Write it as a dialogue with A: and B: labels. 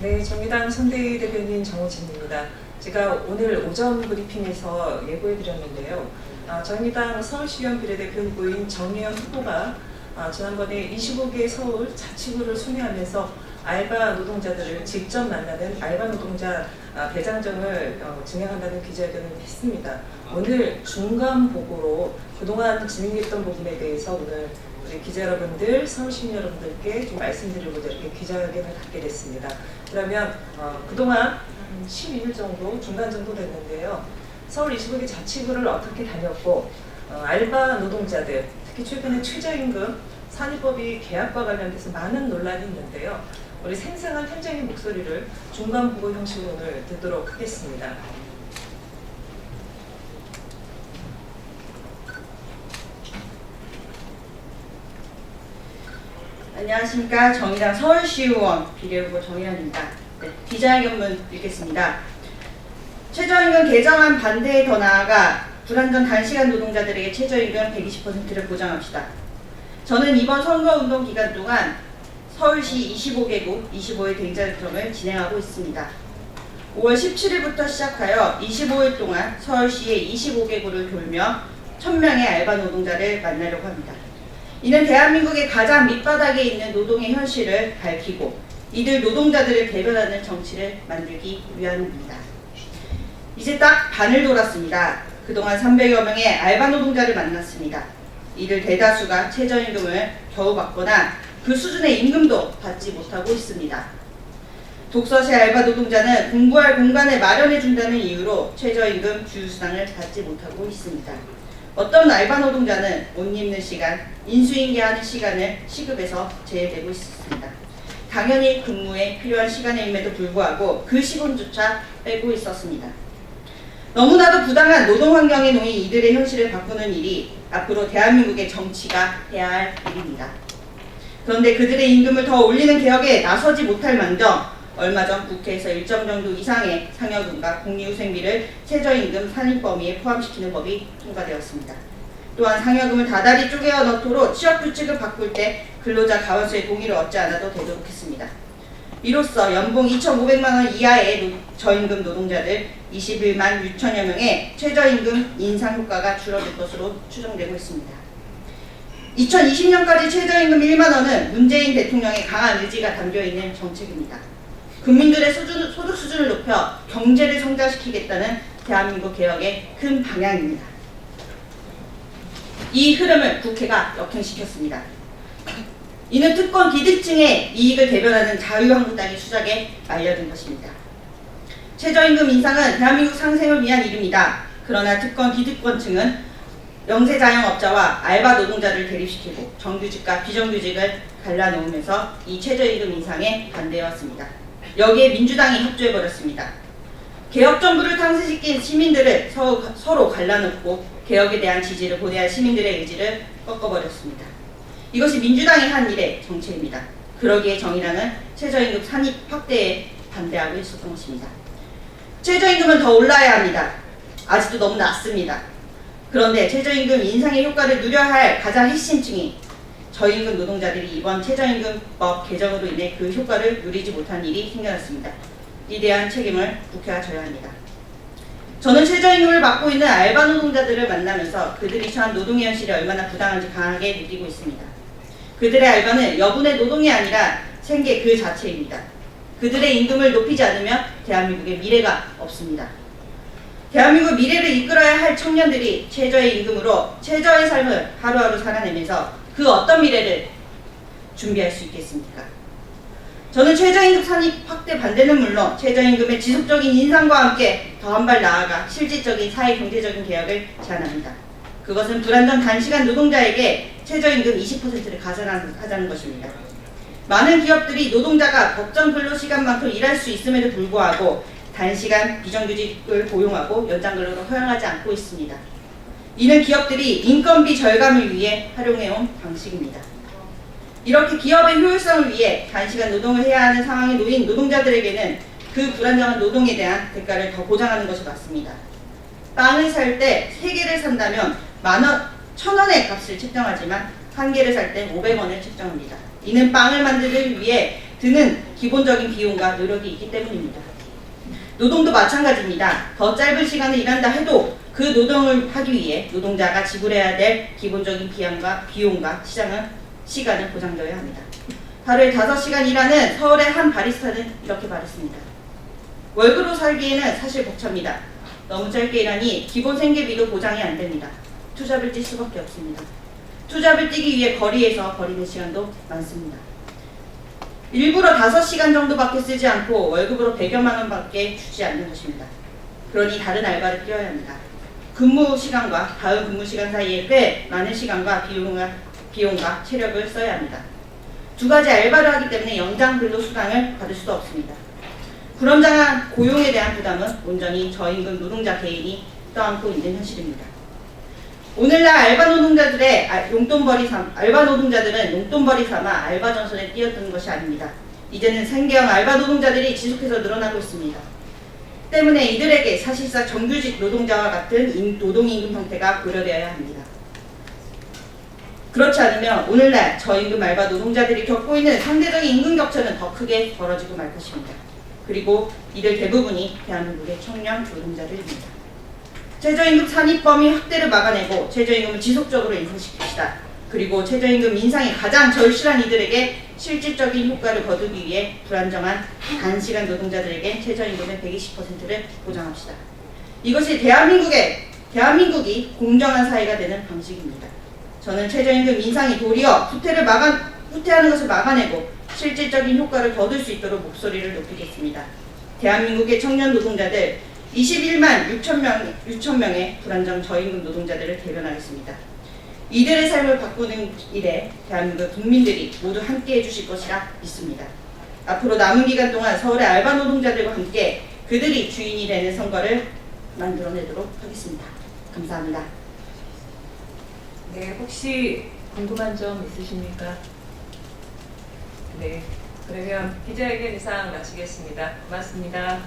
A: 네, 정의당 선대위 대변인 정호진입니다. 제가 오늘 오전 브리핑에서 예고해 드렸는데요. 정의당 서울시의원 비례대표 후보인 정의연 후보가 지난번에 25개 서울 자치구를 순회하면서 알바 노동자들을 직접 만나는 알바 노동자 대장정을 진행한다는 기자회견을 했습니다. 오늘 중간 보고로 그동안 진행했던 부분에 대해서 오늘 우리 기자 여러분들, 서울 시민 여러분들께 좀 말씀드리고자 이렇게 기자회견을 갖게 됐습니다. 그러면 그동안 한 12일 정도, 중간 정도 됐는데요. 서울 25개 자치구를 어떻게 다녔고 알바 노동자들, 특히 최근에 최저임금 산입법이 계약과 관련돼서 많은 논란이 있는데요. 우리 생생한 현장의 목소리를 중간 보고 형식으로 오늘 듣도록 하겠습니다.
B: 안녕하십니까. 정의당 서울시의원 비례후보 정의연입니다. 네, 기자회견문 읽겠습니다. 최저임금 개정안 반대에 더 나아가 불안정 단시간 노동자들에게 최저임금 120%를 보장합시다. 저는 이번 선거운동 기간 동안 서울시 25개구 25회 대장정을 진행하고 있습니다. 5월 17일부터 시작하여 25일 동안 서울시의 25개구를 돌며 1000명의 알바 노동자를 만나려고 합니다. 이는 대한민국의 가장 밑바닥에 있는 노동의 현실을 밝히고 이들 노동자들을 대변하는 정치를 만들기 위함입니다. 이제 딱 반을 돌았습니다. 그동안 300여 명의 알바 노동자를 만났습니다. 이들 대다수가 최저임금을 겨우 받거나 그 수준의 임금도 받지 못하고 있습니다. 독서시 알바 노동자는 공부할 공간을 마련해준다는 이유로 최저임금 주휴수당을 받지 못하고 있습니다. 어떤 알바 노동자는 옷 입는 시간, 인수인계하는 시간을 시급에서 제외되고 있습니다. 당연히 근무에 필요한 시간임에도 불구하고 그 시간조차 빼고 있었습니다. 너무나도 부당한 노동환경에 놓인 이들의 현실을 바꾸는 일이 앞으로 대한민국의 정치가 해야 할 일입니다. 그런데 그들의 임금을 더 올리는 개혁에 나서지 못할 망정, 얼마 전 국회에서 일정 정도 이상의 상여금과 복리후생비를 최저임금 산입 범위에 포함시키는 법이 통과되었습니다. 또한 상여금을 다달이 쪼개어 넣도록 취업규칙을 바꿀 때 근로자 가원수의 동의를 얻지 않아도 되도록 했습니다. 이로써 연봉 2,500만 원 이하의 저임금 노동자들 21만 6천여 명의 최저임금 인상 효과가 줄어들 것으로 추정되고 있습니다. 2020년까지 최저임금 1만 원은 문재인 대통령의 강한 의지가 담겨있는 정책입니다. 국민들의 소득 수준을 높여 경제를 성장시키겠다는 대한민국 개혁의 큰 방향입니다. 이 흐름을 국회가 역행시켰습니다. 이는 특권 기득층의 이익을 대변하는 자유한국당의 수작에 말려든 것입니다. 최저임금 인상은 대한민국 상생을 위한 일입니다. 그러나 특권 기득권층은 영세 자영업자와 알바 노동자를 대립시키고 정규직과 비정규직을 갈라놓으면서 이 최저임금 인상에 반대해왔습니다. 여기에 민주당이 협조해버렸습니다. 개혁정부를 탕세시킨 시민들을 서로 갈라놓고 개혁에 대한 지지를 보내야 할 시민들의 의지를 꺾어버렸습니다. 이것이 민주당이 한 일의 정체입니다. 그러기에 정의당은 최저임금 산입 확대에 반대하고 있었던 것입니다. 최저임금은 더 올라야 합니다. 아직도 너무 낮습니다. 그런데 최저임금 인상의 효과를 누려야 할 가장 핵심층이 저임금 노동자들이 이번 최저임금법 개정으로 인해 그 효과를 누리지 못한 일이 생겨났습니다. 이에 대한 책임을 국회가 져야 합니다. 저는 최저임금을 받고 있는 알바 노동자들을 만나면서 그들이 처한 노동의 현실이 얼마나 부당한지 강하게 느끼고 있습니다. 그들의 알바는 여분의 노동이 아니라 생계 그 자체입니다. 그들의 임금을 높이지 않으면 대한민국의 미래가 없습니다. 대한민국 미래를 이끌어야 할 청년들이 최저의 임금으로 최저의 삶을 하루하루 살아내면서 그 어떤 미래를 준비할 수 있겠습니까? 저는 최저임금 산입 확대 반대는 물론 최저임금의 지속적인 인상과 함께 더 한 발 나아가 실질적인 사회 경제적인 개혁을 제안합니다. 그것은 불안정 단시간 노동자에게 최저임금 20%를 가산하자는 것입니다. 많은 기업들이 노동자가 법정 근로시간만큼 일할 수 있음에도 불구하고 단시간 비정규직을 고용하고 연장근로로 허용하지 않고 있습니다. 이는 기업들이 인건비 절감을 위해 활용해온 방식입니다. 이렇게 기업의 효율성을 위해 단시간 노동을 해야 하는 상황에 놓인 노동자들에게는 그 불안정한 노동에 대한 대가를 더 보장하는 것이 맞습니다. 빵을 살 때 3개를 산다면 1,000원의 값을 책정하지만 1개를 살 때 500원을 책정합니다. 이는 빵을 만들기 위해 드는 기본적인 비용과 노력이 있기 때문입니다. 노동도 마찬가지입니다. 더 짧은 시간을 일한다 해도 그 노동을 하기 위해 노동자가 지불해야 될 기본적인 비용과 시간을 보장되어야 합니다. 하루에 5시간 일하는 서울의 한 바리스타는 이렇게 말했습니다. 월급으로 살기에는 사실 벅찹니다. 너무 짧게 일하니 기본 생계비도 보장이 안 됩니다. 투잡을 뛸 수밖에 없습니다. 투잡을 뛰기 위해 거리에서 버리는 시간도 많습니다. 일부러 5시간 정도밖에 쓰지 않고 월급으로 100여만 원밖에 주지 않는 것입니다. 그러니 다른 알바를 뛰어야 합니다. 근무 시간과 다음 근무 시간 사이에 꽤 많은 시간과 비용과 체력을 써야 합니다. 두 가지 알바를 하기 때문에 연장 근로수당을 받을 수도 없습니다. 불안정한 고용에 대한 부담은 온전히 저임금 노동자 개인이 떠안고 있는 현실입니다. 오늘날 알바 노동자들은 용돈벌이 삼아 알바 전선에 뛰어드는 것이 아닙니다. 이제는 생계형 알바 노동자들이 지속해서 늘어나고 있습니다. 때문에 이들에게 사실상 정규직 노동자와 같은 노동임금 형태가 고려되어야 합니다. 그렇지 않으면 오늘날 저임금 알바 노동자들이 겪고 있는 상대적인 임금 격차는 더 크게 벌어지고 말 것입니다. 그리고 이들 대부분이 대한민국의 청년 노동자들입니다. 최저임금 산입 범위 확대를 막아내고 최저임금을 지속적으로 인상시킵시다. 그리고 최저임금 인상이 가장 절실한 이들에게 실질적인 효과를 거두기 위해 불안정한 단시간 노동자들에게 최저임금의 120%를 보장합시다. 이것이 대한민국이 공정한 사회가 되는 방식입니다. 저는 최저임금 인상이 도리어 후퇴하는 것을 막아내고 실질적인 효과를 거둘 수 있도록 목소리를 높이겠습니다. 대한민국의 청년 노동자들 21만 6천 명의 불안정 저임금 노동자들을 대변하겠습니다. 이들의 삶을 바꾸는 일에 대한민국 국민들이 모두 함께해 주실 것이라 믿습니다. 앞으로 남은 기간 동안 서울의 알바 노동자들과 함께 그들이 주인이 되는 선거를 만들어내도록 하겠습니다. 감사합니다.
A: 네, 혹시 궁금한 점 있으십니까? 네, 그러면 기자회견 이상 마치겠습니다. 고맙습니다.